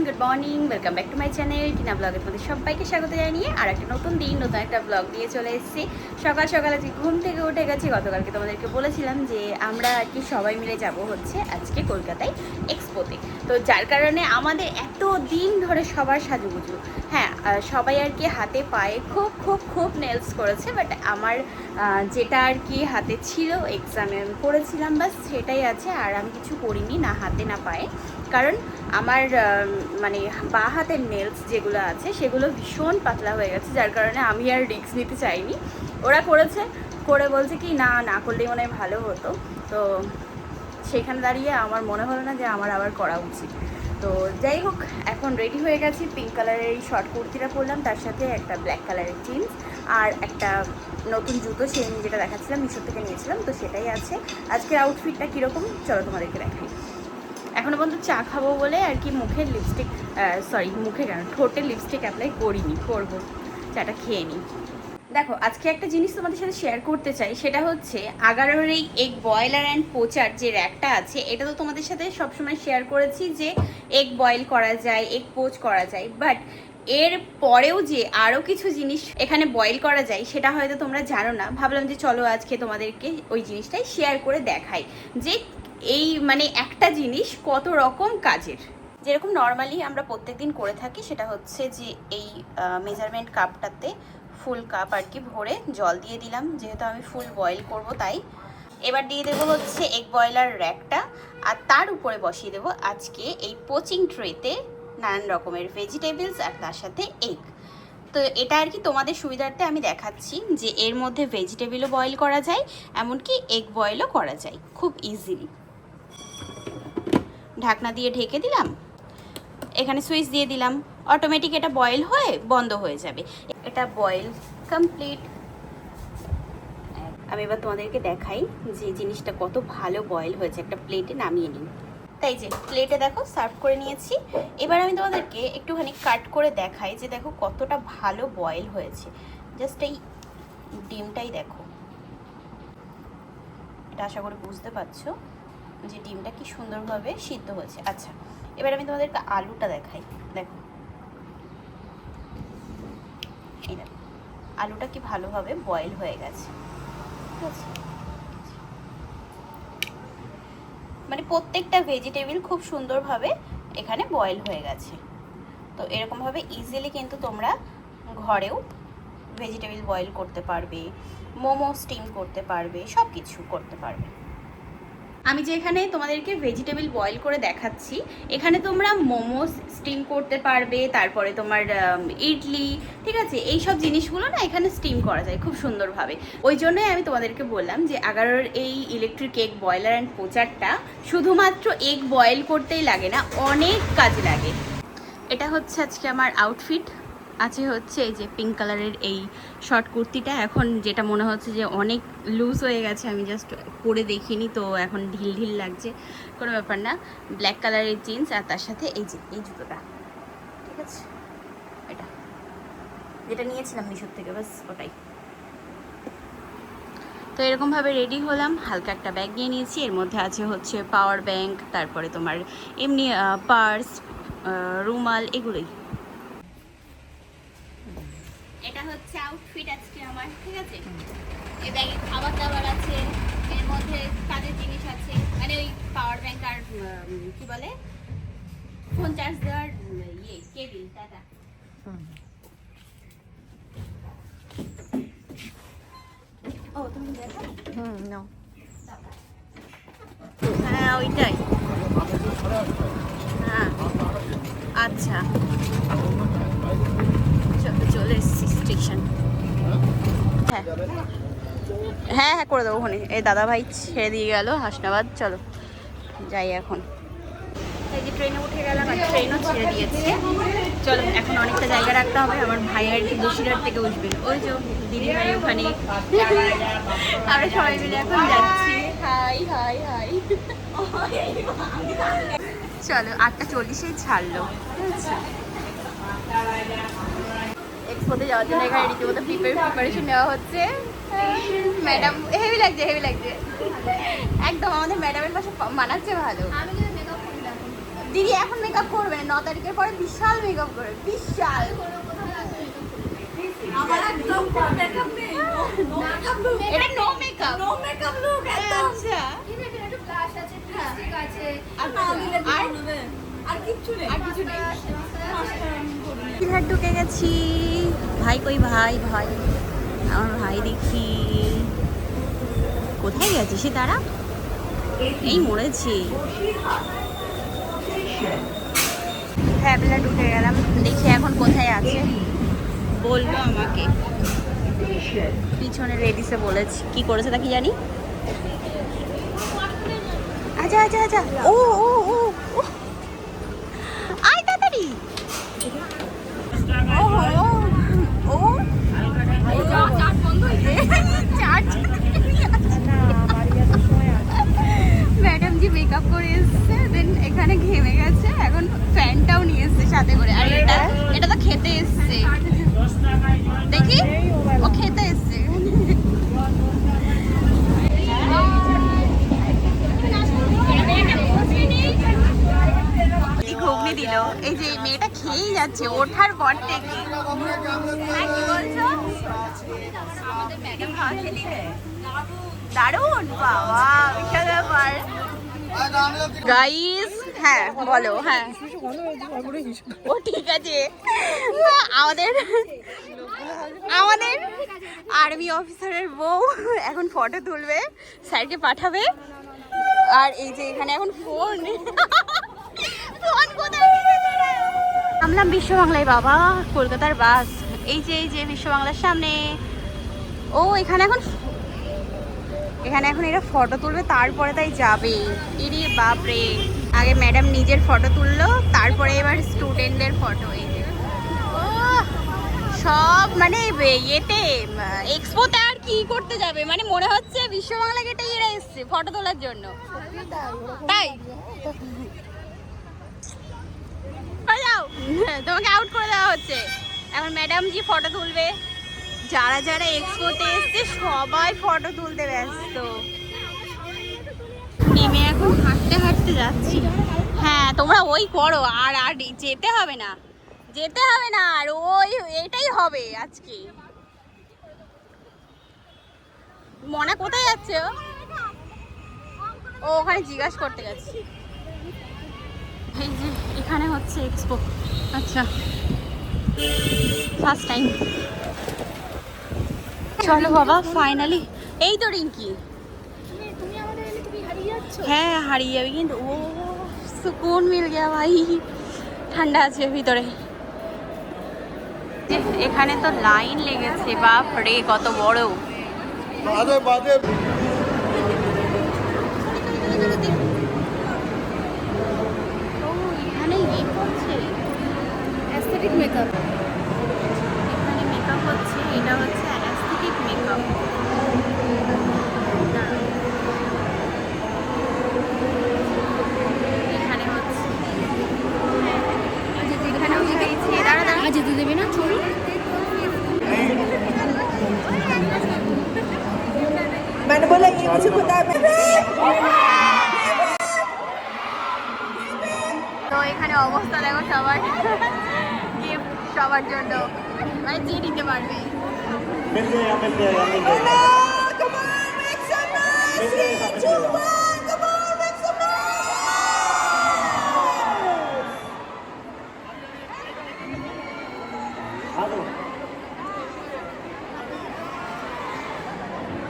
Good morning, welcome back to my channel Tina ব্লগে তোমাদের সবাইকে স্বাগত জানিয়ে আর একটা নতুন দিন নতুন একটা ব্লগ দিয়ে চলে এসেছি। সকাল সকাল আজকে ঘুম থেকে উঠে গেছি। গতকালকে তোমাদেরকে বলেছিলাম যে আমরা আর কি সবাই মিলে যাব হচ্ছে আজকে কলকাতায় এক্সপোতে। তো যার কারণে আমাদের এত দিন ধরে সবার সাজুগুজু, হ্যাঁ সবাই আর কি হাতে পায়ে খুব খুব খুব নেলস করেছে, বাট আমার যেটা আর কি হাতে ছিল এক্সামে আমি করেছিলাম বাস সেটাই আছে, আর আমি কিছু করিনি, না হাতে না পায়ে। কারণ আমার মানে বাঁ হাতের নেলস যেগুলো আছে সেগুলো ভীষণ পাতলা হয়ে গেছে, যার কারণে আমি আর রিস্ক নিতে চাইনি। ওরা করেছে, করে বলছে কি না না করলেই মনে হয় ভালো হতো। তো সেখানে দাঁড়িয়ে আমার মনে হলো না যে আমার আবার করা উচিত। তো যাই হোক, এখন রেডি হয়ে গেছি। পিঙ্ক কালারের এই শর্ট কুর্তিটা পরলাম, তার সাথে একটা ব্ল্যাক কালারের জিন্স আর একটা নতুন জুতো, সেই আমি যেটা দেখাচ্ছিলাম মিশো থেকে নিয়েছিলাম, তো সেটাই আছে। আজকের আউটফিটটা কীরকম চলো তোমাদেরকে দেখাই। এখনও পর্যন্ত চা খাবো বলে আর কি মুখের লিপস্টিক, মুখে কেন ঠোঁটে লিপস্টিক অ্যাপ্লাই করিনি, করবো, চাটা খেয়ে নিই। দেখো আজকে একটা জিনিস তোমাদের সাথে শেয়ার করতে চাই, সেটা হচ্ছে আগারোর এই এগ বয়লার অ্যান্ড পোচার যে র্যাকটা আছে, এটা তো তোমাদের সাথে সবসময় শেয়ার করেছি যে এগ বয়েল করা যায়, এগ পোচ করা যায়, বাট এর পরেও যে আরও কিছু জিনিস এখানে বয়েল করা যায় সেটা হয়তো তোমরা জানো না। ভাবলাম যে চলো আজকে তোমাদেরকে ওই জিনিসটাই শেয়ার করে দেখাই যে এই মানে একটা জিনিস কত রকম কাজের। যেরকম নর্মালি আমরা প্রত্যেকদিন করে থাকি সেটা হচ্ছে যে এই মেজারমেন্ট কাপটাতে ফুল কাপ আর কি ভরে জল দিয়ে দিলাম, যেহেতু আমি ফুল বয়েল করব তাই। এবার দিয়ে দেবো হচ্ছে এগ বয়লার র্যাকটা, আর তার উপরে বসিয়ে দেবো আজকে এই পোচিং ট্রেতে নানান রকমের ভেজিটেবলস আর তার সাথে এগ। তো এটা আর কি তোমাদের সুবিধার্থে আমি দেখাচ্ছি যে এর মধ্যে ভেজিটেবলও বয়েল করা যায়, এমনকি এগ বয়েলও করা যায় খুব ইজিলি। ঢাকনা দিয়ে ঢেকে দিলাম, এখানে সুইচ দিয়ে দিলাম, অটোমেটিক এটা বয়েল হয়ে বন্ধ হয়ে যাবে। এটা বয়েল কমপ্লিট। আমি এবার তোমাদেরকে দেখাই যে জিনিসটা কত ভালো বয়েল হয়েছে। একটা প্লেটে নামিয়ে নিই। তাই যে প্লেটে দেখো সার্ভ করে নিয়েছি। এবার আমি তোমাদেরকে একটুখানি কাট করে দেখাই যে দেখো কতটা ভালো বয়েল হয়েছে। জাস্ট এই ডিমটাই দেখো, এটা আশা করি বুঝতে পারছো যে ডিমটা কি সুন্দরভাবে সিদ্ধ হয়েছে। আচ্ছা, এবার আমি তোমাদেরকে আলুটা দেখাই। দেখো এই দেখো আলুটা কি ভালোভাবে বয়েল হয়ে গেছে, ঠিক আছে? মানে প্রত্যেকটা ভেজিটেবল খুব সুন্দরভাবে এখানে বয়েল হয়ে গেছে। তো এরকমভাবে ইজিলি কিন্তু তোমরা ঘরেও ভেজিটেবল বয়েল করতে পারবে, মোমো স্টিম করতে পারবে, সব কিছু করতে পারবে। আমি যে এখানে তোমাদেরকে ভেজিটেবল বয়েল করে দেখাচ্ছি, এখানে তোমরা মোমোস স্টিম করতে পারবে, তারপরে তোমার ইডলি, ঠিক আছে, এই সব জিনিসগুলো না এখানে স্টিম করা যায় খুব সুন্দরভাবে। ওই জন্যই আমি তোমাদেরকে বললাম যে আগারোর এই ইলেকট্রিক এগ বয়লার অ্যান্ড পোচারটা শুধুমাত্র এগ বয়েল করতেই লাগে না, অনেক কাজে লাগে। এটা হচ্ছে আজকে আমার আউটফিট। আছে হচ্ছে এই যে পিঙ্ক কালারের এই শর্ট কুর্তিটা, এখন যেটা মনে হচ্ছে যে অনেক লুজ হয়ে গেছে, আমি জাস্ট পরে দেখিনি তো এখন ঢিল ঢিল লাগছে, কোনো ব্যাপার না। ব্ল্যাক কালারের জিন্স আর তার সাথে এই যে এই জুতোটা, ঠিক আছে, এটা যেটা নিয়েছিলাম মিশোর থেকে, বাস ওটাই। তো এরকমভাবে রেডি হলাম। হালকা একটা ব্যাগ নিয়ে নিয়েছি, এর মধ্যে আছে হচ্ছে পাওয়ার ব্যাংক, তারপরে তোমার এমনি পার্স, রুমাল, এগুলোই। এটা হচ্ছে আউটফিট আজকে আমার, ঠিক আছে। এই ব্যাগে খাবার দাবার আছে, এর মধ্যে কাজের জিনিস আছে, মানে ওই পাওয়ার ব্যাংক আর কি বলে ফোন চার্জ দেওয়ার কেবিল, টাটা। ও তুমি দেখো, নাও। হ্যাঁ ওইটাই, হ্যাঁ আচ্ছা চলে এসেছি স্টেশন। হ্যাঁ হ্যাঁ হ্যাঁ করে দেবো ওখানে। এই দাদা ভাই ছেড়ে দিয়ে গেল হাসনাবাদ, চলো যাই এখন। এই যে ট্রেনে উঠে গেলাম আর ট্রেনও ছেড়ে দিয়েছে। চলো এখন অনেকটা জায়গা রাখতে হবে, আমার ভাই আর কি বসিরহাট থেকে উঠবে, ওই যে দিদি ভাই ওখানে। আমরা সবাই মিলে এখন যাচ্ছি। High high high. চলো 8:40 ছাড়লো, ঠিক আছে। এক্সপোতে যাওয়ার জন্য এখানে রীতিমতো প্রিপারেশন নেওয়া হচ্ছে। ম্যাডাম হেভি লাগছে, হেভি লাগছে একদম। আমাদের ম্যাডামের পাশে মানাচ্ছে ভালো। দিদি এখন মেকআপ করবে না, 9 তারিখের পরে বিশাল মেকআপ করবে, বিশাল। আমার একদম মেকআপ নেই, এটা no makeup, no makeup look একদম। আচ্ছা একটু ব্লাশ আছে, লিপস্টিক আছে, আর কিচ্ছু নেই, আর কিছু নেই। ঢুকে গেছি। ভাই কই? ভাই ভাই আমার ভাই দেখি কোথায় গেছে সে, তারা এই মরেছি। ফ্যাবলা ঢুকে গেলাম, দেখি এখন কোথায় আছে বলবো আমাকে। পিছনে রেডিসে বলেছি, কি করেছে তা কি জানি। আচ্ছা আচ্ছা আচ্ছা, ও ও ও ও, আয় তাড়াতাড়ি। ওহো ও চার্জ বন্ধ হয়েছে, চার্জ। ম্যাডাম জি মেকআপ করে এসছে, দেন এখানে ঘেমে গেছে, এখন ফ্যানটাও নিয়ে এসছে সাথে করে। আর এটা তো খেতে এসছে, দেখি ও খেতে এসছে। ঘুগনি দিল, এই যে মেয়েটা খেয়েই যাচ্ছে ওঠার পর থেকে। হ্যাঁ, কি বলছো? দারুণ, বাবা বিশাল ব্যাপার। গাইস হ্যাঁ বলো। হ্যাঁ ও ঠিক আছে। আমাদের আমাদের আর্মি অফিসারের বউ এখন ফটো তুলবে, স্যারকে পাঠাবে। আর এই যে এখানে এখন ফোন ফোন কোথায় নামলাম? বিশ্ব বাংলায় বাবা, কলকাতার বাস। এই যে বিশ্ব বাংলার সামনে। ও এখানে এখন এরা ফটো তুলবে, তারপরে তাই যাবে। ইরে বাপরে, আগে ম্যাডাম নিজের ফটো তুললো, তারপরে এবার স্টুডেন্টদের ফটো। এই যে সব মানে ইয়েতে এক্সপোতে আর কি করতে যাবে, মানে মনে হচ্ছে বিশ্ব বাংলা গেটে এরা এসছে ফটো তোলার জন্য। তাই যাও, তোমাকে আউট করে দেওয়া হচ্ছে। এখন ম্যাডাম জি ফটো তুলবে, যারা যারা এক্সপোতে এসছে সবাই ফটো তুলতে ব্যস্ত। নেমে এখন হাঁটতে হাঁটতে যাচ্ছি। হ্যাঁ তোমরা ওই করো, আর আর যেতে হবে না, যেতে হবে না, আর ওই এটাই হবে আজকে। মনা কোথায় যাচ্ছে? ও ওখানে জিজ্ঞাসা করতে গেছে। এই যে এখানে হচ্ছে এক্সপো। আচ্ছা ফার্স্ট টাইম। চলো বাবা ফাইনালি। এই তো রিঙ্কি, হ্যাঁ হারিয়ে যাবে কিন্তু ও সুকুন মিল গিয়া ভাই, ঠান্ডা আছে ভিতরে। এখানে তো লাইন লেগেছে, বাপ রে কত বড়। এখানে ইয়ে করছে অ্যাস্থেটিক মেকআপ, এখানে মেকআপ হচ্ছে, এটা হচ্ছে অ্যাস্থেটিক মেকআপ। এখানে হচ্ছে, এখানেও শিখেছি। দাঁড়া দাঁড়া, যেতে দেবে না, চলুন। मैंने बोला ये मुझे खुदा है। তো এখানে অবস্থা দেখো সবার, গিফট সবার জন্য, মানে যে নিতে পারবে। Come on, make some noise! 3, 2, 1, come on, make some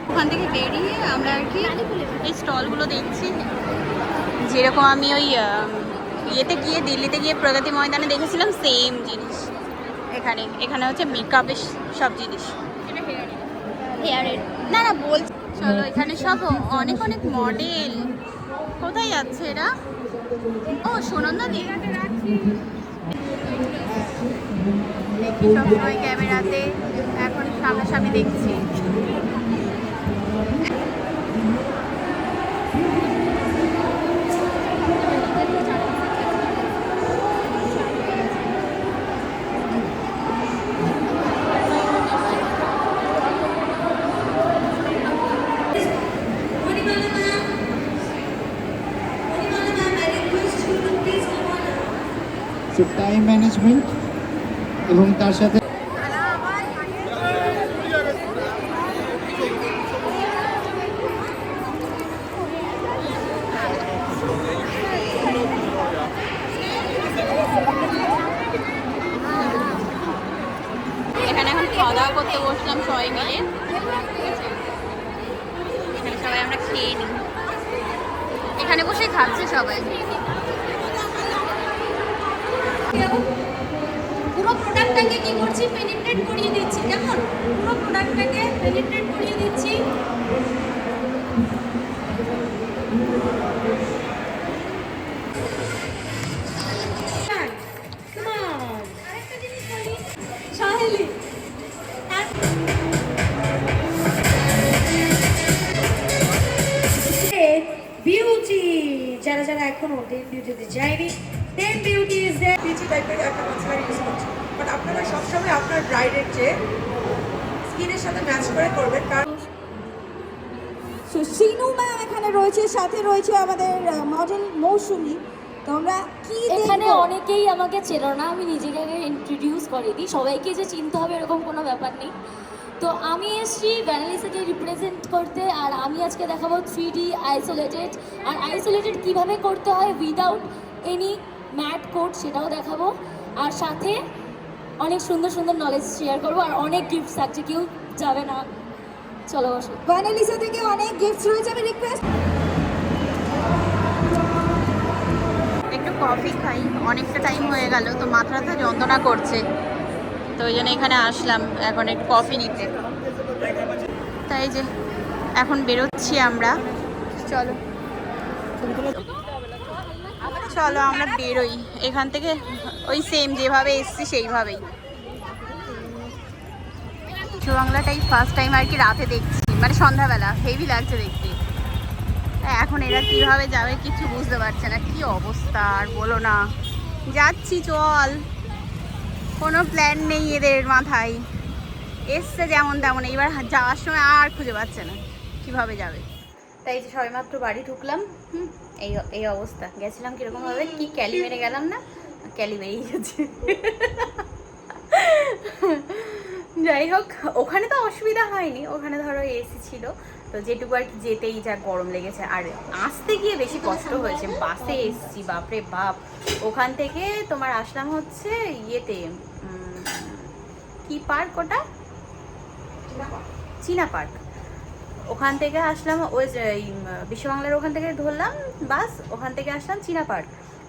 ওখান থেকে বেরিয়ে আমরা আর কি এই স্টলগুলো দেখছি, যেরকম আমি ওই ইয়েতে গিয়ে দিল্লিতে গিয়ে প্রগতি ময়দানে দেখেছিলাম সেম জিনিস এখানে হচ্ছে মেকআপের সব জিনিস। হেয়ারের না না বলছি। চলো এখানে সব অনেক অনেক মডেল। কোথায় যাচ্ছে এরা? ও সুনন্দা দি, দেখি সবসময় ক্যামেরাতে, এখন সামনাসামনি দেখছি। সো টাইম ম্যানেজমেন্ট এবং তার সাথে এখানে এখন খাওয়া দাওয়া করতে বসলাম সবাই মিলে। এখানে সবাই আমরা খেয়ে নিই, এখানে বসে খাচ্ছে সবাই। পুরো প্রোডাক্টটাকে কি করছি, পেনিট্রেট করিয়ে দিচ্ছি। কেমন? পুরো প্রোডাক্টটাকে পেনিট্রেট করিয়ে দিচ্ছি। আরেকটা জিনিস বলি, সাহেলি বিউটি, যারা যারা এখনো দেন বিউটিতে যায়নি, দেন বিউটি ইজ দেয়ার। পিচি টাইপের একটা কনসিলার ইউজ করছি, বাট আপনারা সবসময় আপনার ব্রাইডের চেয়ে স্কিনের সাথে ম্যাচ করে করবেন, কারণ সো সিনু ম্যাম এখানে রয়েছে, সাথে রয়েছে আমাদের মডেল মৌসুমী। তো আমরা কি এখানে দেখবো? অনেকেই আমাকে চেনো না, আমি নিজেকে আগে ইন্ট্রোডিউস করে দিই, সবাইকে যে চিনতে হবে এরকম কোনো ব্যাপার নেই। তো আমি এসেছি ভ্যানালিসাকে রিপ্রেজেন্ট করতে, আর আমি আজকে দেখাবো 3D আইসোলেটেড, আর আইসোলেটেড কীভাবে করতে হয় উইদাউট এনি ম্যাট কোট সেটাও দেখাবো, আর সাথে অনেক সুন্দর সুন্দর নলেজ শেয়ার করবো, আর অনেক গিফটস আছে, কেউ যাবে না। চলো বসো। ভ্যানালিসা থেকে অনেক গিফটস রয়েছে, আমি রিকোয়েস্ট একটু কফি খাই, অনেকটা টাইম হয়ে গেল তো মাথাটা যন্ত্রণা করছে, তো ওই জন্য এখানে আসলাম এখন একটু কফি নিতে। তাই যে এখন বেরোচ্ছি আমরা, চলো চলো আমরা বেরোই এখান থেকে, ওই সেম যেভাবে এসছি সেইভাবেই। বাংলাটাই ফার্স্ট টাইম আর কি রাতে দেখছি, মানে সন্ধ্যাবেলা, হেভি লাগছে দেখতে। এখন এরা কিভাবে যাবে কিছু বুঝতে পারছে না, কি অবস্থা আর বলো না। যাচ্ছি চল, কোনো প্ল্যান নেই এদের মাথায়, এসছে যেমন তেমন, এইবার যাওয়ার সময় আর খুঁজে পাচ্ছে না কিভাবে যাবে। তাই যে সবেমাত্র বাড়ি ঢুকলাম, এই এই অবস্থা। গেছিলাম কিরকমভাবে, কি ক্যালি মেরে গেলাম না, ক্যালি বেরিয়ে গেছে। যাই হোক, ওখানে তো অসুবিধা হয়নি, ওখানে ধরো এসি ছিল, তো যেটুকু আর কি যেতেই যা গরম লেগেছে, আর আসতে গিয়ে বেশি কষ্ট হয়েছে। বাসে এসছি, বাপরে বাপ। ওখান থেকে তোমার আসলাম হচ্ছে ইয়েতে, কি পার্ক ওটা, চীনা পার্ক। ওখান থেকে আসলাম ওই বিশ্ববাংলার ওখান থেকে ধরলাম বাস, ওখান থেকে আসলাম চীনা পার্ক,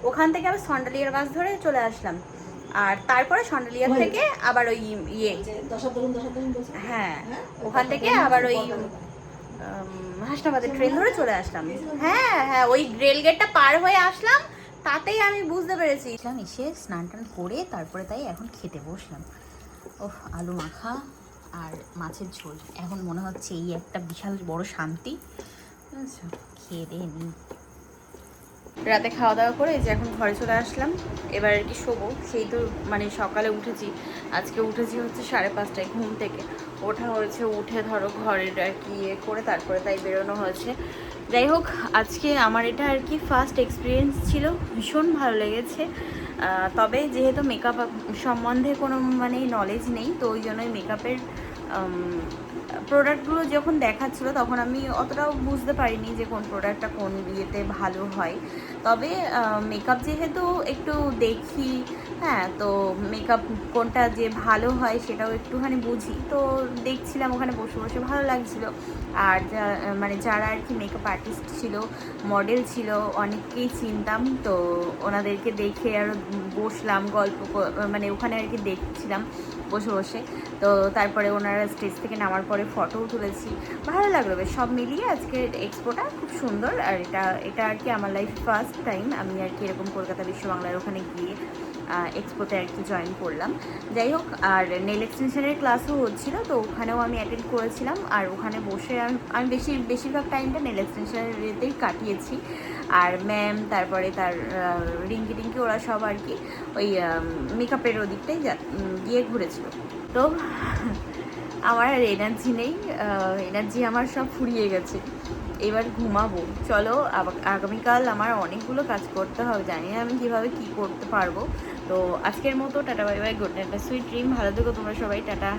ওখান থেকে আবার সন্ডালিয়ার বাস ধরে চলে আসলাম, আর তারপরে সন্ডালিয়ার থেকে আবার ওই ইয়ে, হ্যাঁ ওখান থেকে আবার ওই হাসনাবাদের ট্রেন ধরে চলে আসলাম। হ্যাঁ হ্যাঁ, ওই রেলগেটটা পার হয়ে আসলাম, তাতেই আমি বুঝতে পেরেছি। এসে স্নান টান করে তারপরে তাই এখন খেতে বসলাম। ওহ, আলু মাখা আর মাছের ঝোল, এখন মনে হচ্ছে এই একটা বিশাল বড় শান্তি। আচ্ছা, খেয়ে দিয়ে নিই। রাতে খাওয়া দাওয়া করে যে এখন ঘরে চলে আসলাম, এবার আর কি শোবো। সেই তো মানে সকালে উঠেছি, আজকে উঠেছি হচ্ছে 5:30টায় ঘুম থেকে। ওঠা হয়েছে, উঠে ধরো ঘরের আর কি ইয়ে করে তারপরে তাই বেরোনো হয়েছে। যাই হোক, আজকে আমার এটা আর কি ফার্স্ট এক্সপিরিয়েন্স ছিল, ভীষণ ভালো লেগেছে। তবে যেহেতু মেকআপ সম্বন্ধে কোনো মানে নলেজ নেই, তো ওই জন্যই মেকআপের প্রোডাক্টগুলো যখন দেখাচ্ছিলো তখন আমি অতটাও বুঝতে পারিনি যে কোন প্রোডাক্টটা কোন ইয়েতে ভালো হয়। তবে মেকআপ যেহেতু একটু দেখি, হ্যাঁ, তো মেকআপ কোনটা যে ভালো হয় সেটাও একটুখানি বুঝি, তো দেখছিলাম ওখানে বসে বসে, ভালো লাগছিলো। আর মানে যারা আর কি মেকআপ আর্টিস্ট ছিল, মডেল ছিল, অনেককেই চিনতাম, তো ওনাদেরকে দেখে আরও বসলাম গল্প, মানে ওখানে আর কি দেখছিলাম বসে বসে। তো তারপরে ওনারা স্টেজ থেকে নামার পরে ফটোও তুলেছি, ভালো লাগলো বেশ। সব মিলিয়ে আজকে এক্সপোটা খুব সুন্দর। আর এটা আর কি আমার লাইফ ফার্স্ট টাইম আমি আর কি এরকম কলকাতা বিশ্ববাংলার ওখানে গিয়ে এক্সপোতে আর কি জয়েন করলাম। যাই হোক, আর নেল এক্সটেনশনের ক্লাসও হচ্ছিলো, তো ওখানেও আমি অ্যাটেন্ড করেছিলাম। আর ওখানে বসে আমি বেশিরভাগ টাইমটা নেল এক্সটেনশনের ইয়েতেই কাটিয়েছি। আর ম্যাম, তারপরে তার রিঙ্কি টিঙ্কি, ওরা সব আর কি ওই মেকআপের ওদিকটাই গিয়ে ঘুরেছিল। তো আমার আর এনার্জি নেই, এনার্জি আমার সব ফুরিয়ে গেছে, এবার ঘুমাবো। চলো আগামীকাল আমার অনেকগুলো কাজ করতে হবে, জানি না আমি কীভাবে কী করতে পারবো। তো আজকের মতো tata bye bye, good night, sweet dream, ভালো থেকো তোমরা সবাই, টাটা।